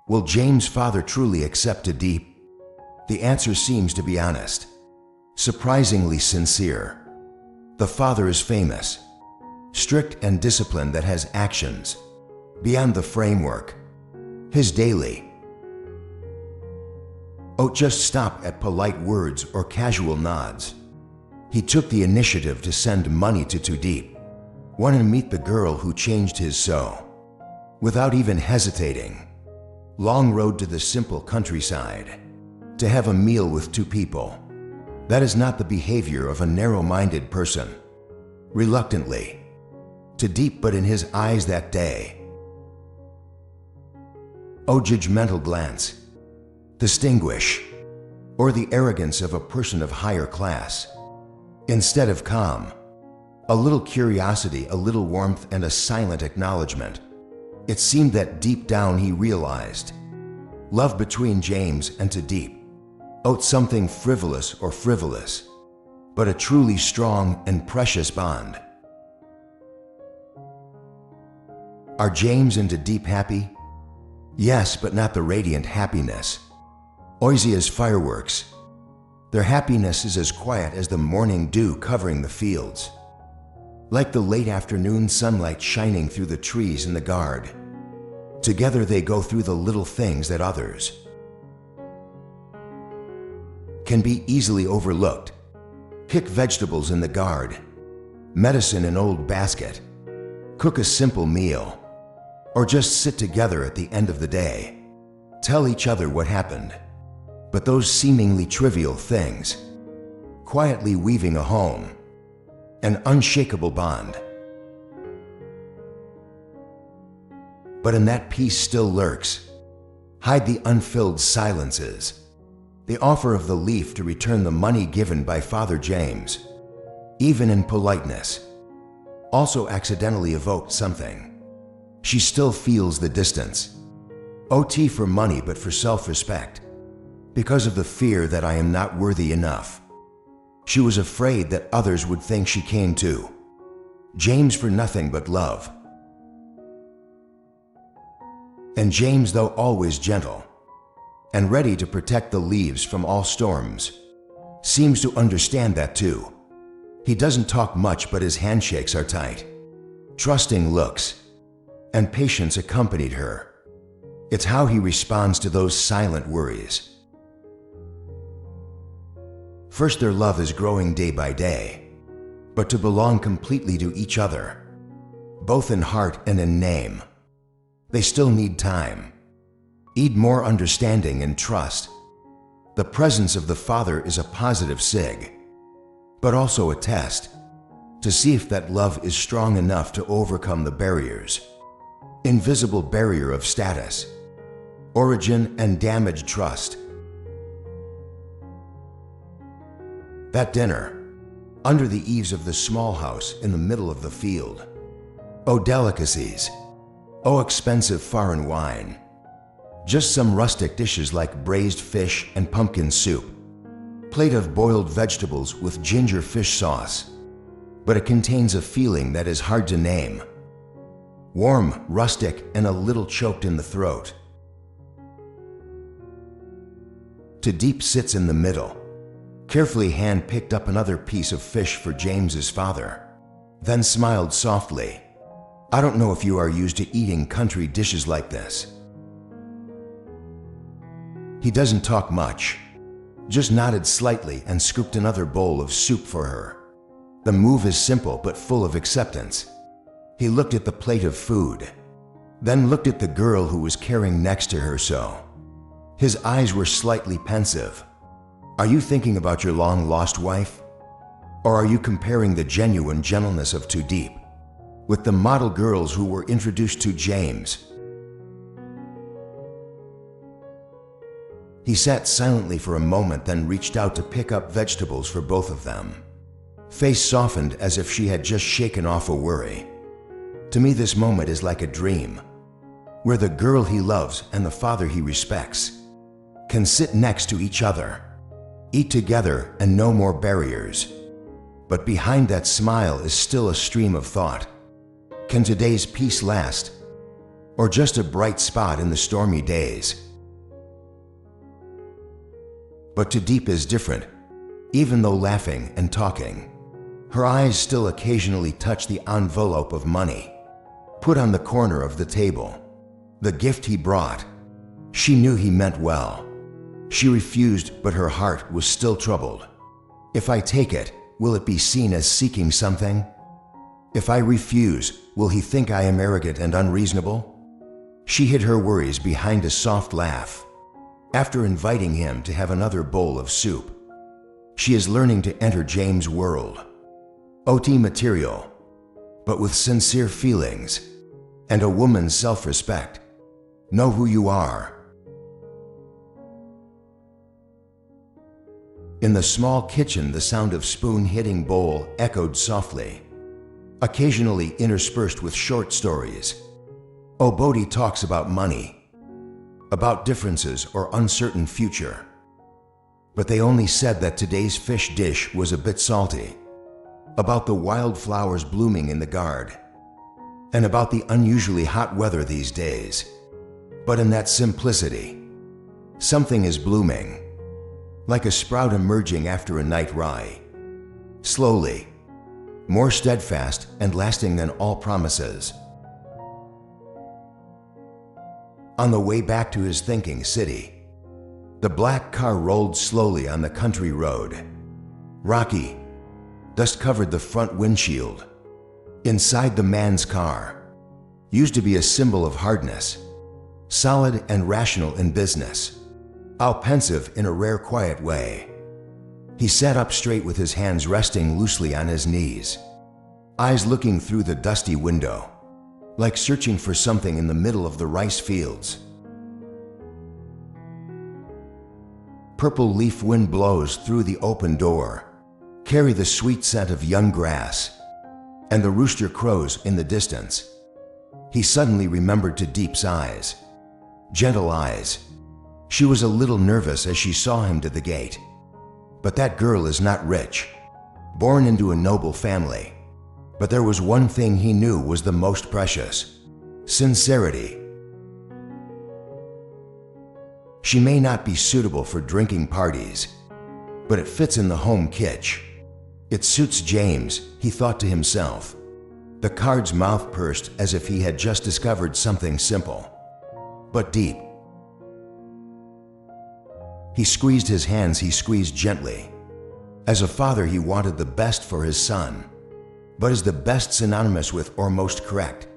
Will James' father truly accept Tu Diep? The answer seems to be honest, surprisingly sincere. The father is famous, strict and disciplined that has actions beyond the framework. His daily just stop at polite words or casual nods. He took the initiative to send money to Tu Diep, wanted to meet the girl who changed his soul. Without even hesitating, long rode to the simple countryside to have a meal with two people. That is not the behavior of a narrow-minded person. Reluctantly, Tu Diep, but in his eyes that day, judgmental glance, distinguish, or the arrogance of a person of higher class. Instead of calm, a little curiosity, a little warmth, and a silent acknowledgement. It seemed that deep down he realized love between James and Tu Diep, something frivolous or frivolous, but a truly strong and precious bond. Are James and Tu Diep happy? Yes, but not the radiant happiness, noisy as fireworks. Their happiness is as quiet as the morning dew covering the fields, like the late afternoon sunlight shining through the trees in the garden. Together they go through the little things that others can be easily overlooked. Pick vegetables in the garden, medicine in old basket, cook a simple meal, or just sit together at the end of the day. Tell each other what happened. But those seemingly trivial things, quietly weaving a home, an unshakable bond. But in that peace still lurks, hide the unfilled silences. The offer of the leaf to return the money given by Father James, even in politeness, also accidentally evoked something. She still feels the distance. OT for money, but for self-respect. Because of the fear that I am not worthy enough. She was afraid that others would think she came to James for nothing but love. And James, though always gentle and ready to protect the leaves from all storms, seems to understand that too. He doesn't talk much, but his handshakes are tight. Trusting looks and patience accompanied her. It's how he responds to those silent worries. First, their love is growing day by day, but to belong completely to each other, both in heart and in name, they still need time, need more understanding and trust. The presence of the Father is a positive sig, but also a test to see if that love is strong enough to overcome the barriers, invisible barrier of status, origin, and damaged trust. That dinner, under the eaves of the small house in the middle of the field. Delicacies. Expensive foreign wine. Just some rustic dishes like braised fish and pumpkin soup. Plate of boiled vegetables with ginger fish sauce. But it contains a feeling that is hard to name. Warm, rustic, and a little choked in the throat. Tu Diep sits in the middle. Carefully hand-picked up another piece of fish for James's father, then smiled softly. I don't know if you are used to eating country dishes like this. He doesn't talk much, just nodded slightly and scooped another bowl of soup for her. The move is simple but full of acceptance. He looked at the plate of food, then looked at the girl who was carrying next to her so. His eyes were slightly pensive. Are you thinking about your long-lost wife? Or are you comparing the genuine gentleness of Tu Diep with the model girls who were introduced to James? He sat silently for a moment, then reached out to pick up vegetables for both of them. Face softened as if she had just shaken off a worry. To me, this moment is like a dream, where the girl he loves and the father he respects can sit next to each other, eat together, and no more barriers. But behind that smile is still a stream of thought. Can today's peace last? or just a bright spot in the stormy days. But Tu Diep is different. Even though laughing and talking, her eyes still occasionally touch the envelope of money put on the corner of the table. The gift he brought. She knew he meant well. She refused, but her heart was still troubled. If I take it, will it be seen as seeking something? If I refuse, will he think I am arrogant and unreasonable? She hid her worries behind a soft laugh. After inviting him to have another bowl of soup, she is learning to enter James' world. OT material, but with sincere feelings and a woman's self-respect. Know who you are. In the small kitchen, the sound of spoon hitting bowl echoed softly, occasionally interspersed with short stories. Obodi talks about money, about differences or uncertain future. But they only said that today's fish dish was a bit salty, about the wildflowers blooming in the garden, and about the unusually hot weather these days. But in that simplicity, something is blooming, like a sprout emerging after a night rye. Slowly, more steadfast and lasting than all promises. On the way back to his thinking city, the black car rolled slowly on the country road. Rocky, dust covered the front windshield. Inside the man's car, used to be a symbol of hardness, solid and rational in business, all pensive in a rare quiet way. He sat up straight with his hands resting loosely on his knees, eyes looking through the dusty window, like searching for something in the middle of the rice fields. Purple leaf wind blows through the open door, carry the sweet scent of young grass, and the rooster crows in the distance. He suddenly remembered Tu Diep's eyes, gentle eyes. She was a little nervous as she saw him to the gate. But that girl is not rich, born into a noble family. But there was one thing he knew was the most precious: sincerity. She may not be suitable for drinking parties, but it fits in the home kitchen. It suits James, he thought to himself. The card's mouth pursed as if he had just discovered something simple, but deep. He squeezed his hands, he squeezed gently. As a father, he wanted the best for his son. But is the best synonymous with or most correct?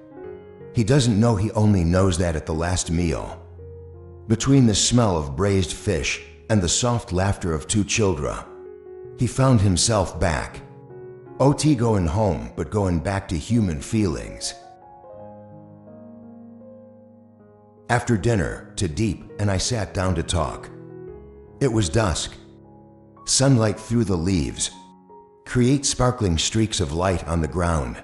He doesn't know, he only knows that at the last meal, between the smell of braised fish and the soft laughter of two children, he found himself back. OT going home, but going back to human feelings. After dinner, Tu Diep and I sat down to talk. It was dusk. Sunlight through the leaves create sparkling streaks of light on the ground.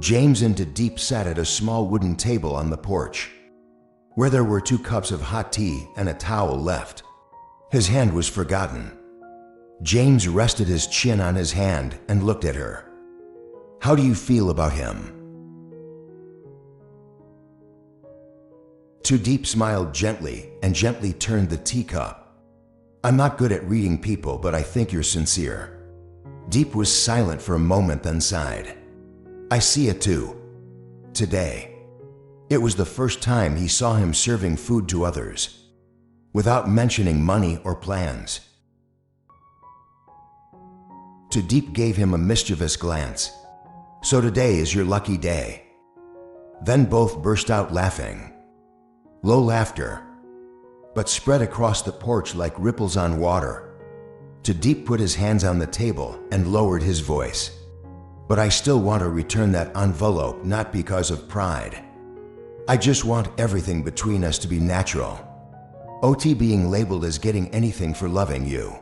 James and Tu Diep sat at a small wooden table on the porch, where there were 2 cups of hot tea and a towel left. His hand was forgotten. James rested his chin on his hand and looked at her. How do you feel about him? Tu Diep smiled gently and gently turned the teacup. I'm not good at reading people, but I think you're sincere. Diep was silent for a moment, then sighed. I see it too. Today. It was the first time he saw him serving food to others, without mentioning money or plans. Tu Diep gave him a mischievous glance. So today is your lucky day. Then both burst out laughing. Low laughter, but spread across the porch like ripples on water. Tu Diep put his hands on the table and lowered his voice. But I still want to return that envelope, not because of pride. I just want everything between us to be natural. OT being labeled as getting anything for loving you.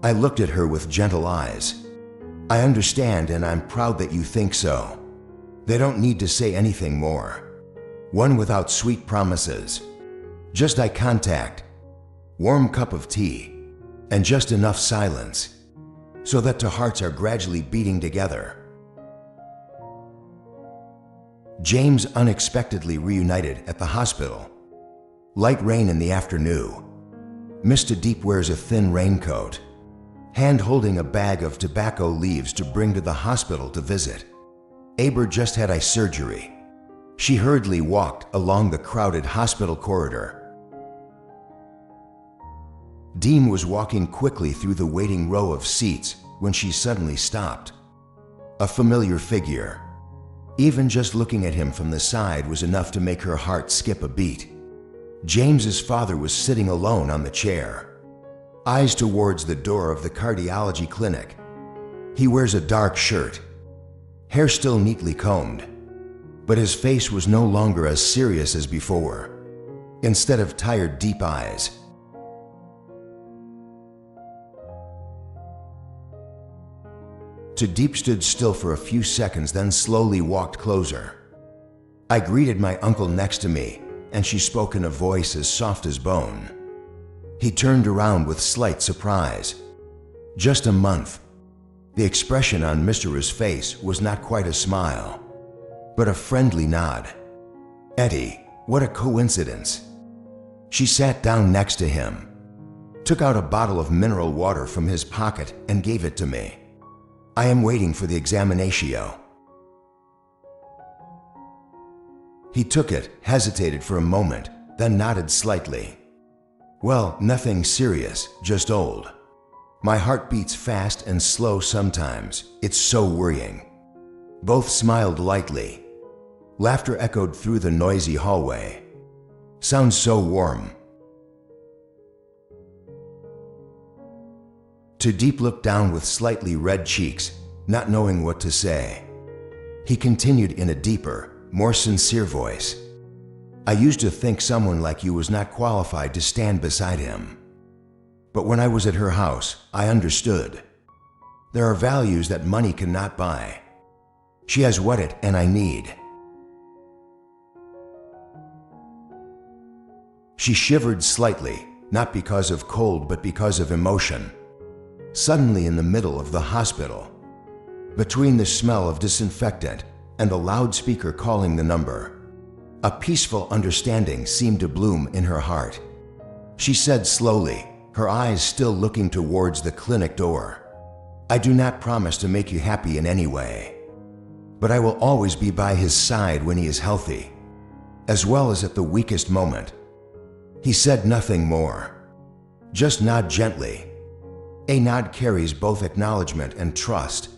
I looked at her with gentle eyes. I understand, and I'm proud that you think so. They don't need to say anything more. One without sweet promises. Just eye contact, warm cup of tea, and just enough silence, so that 2 hearts are gradually beating together. James unexpectedly reunited at the hospital. Light rain in the afternoon. Mr. Diep wears a thin raincoat, hand holding a bag of tobacco leaves to bring to the hospital to visit. Aber just had eye surgery. She hurriedly walked along the crowded hospital corridor. Dean was walking quickly through the waiting row of seats when she suddenly stopped. A familiar figure. Even just looking at him from the side was enough to make her heart skip a beat. James's father was sitting alone on the chair, eyes towards the door of the cardiology clinic. He wears a dark shirt, hair still neatly combed, but his face was no longer as serious as before. Instead of tired, deep eyes, Tu Diep stood still for a few seconds, then slowly walked closer. I greeted my uncle next to me, and she spoke in a voice as soft as bone. He turned around with slight surprise. Just a month. The expression on Mr.'s face was not quite a smile, but a friendly nod. Eddie, what a coincidence. She sat down next to him, took out a bottle of mineral water from his pocket and gave it to me. I am waiting for the examinatio. He took it, hesitated for a moment, then nodded slightly. Well, nothing serious, just old. My heart beats fast and slow sometimes. It's so worrying. Both smiled lightly. Laughter echoed through the noisy hallway. Sounds so warm. Tu Diep looked down with slightly red cheeks, not knowing what to say. He continued in a deeper, more sincere voice. I used to think someone like you was not qualified to stand beside him. But when I was at her house, I understood. There are values that money cannot buy. She has what it and I need. She shivered slightly, not because of cold but because of emotion. Suddenly in the middle of the hospital, between the smell of disinfectant and the loudspeaker calling the number, a peaceful understanding seemed to bloom in her heart. She said slowly, her eyes still looking towards the clinic door, I do not promise to make you happy in any way, but I will always be by his side when he is healthy, as well as at the weakest moment. He said nothing more. Just nod gently. A nod carries both acknowledgement and trust.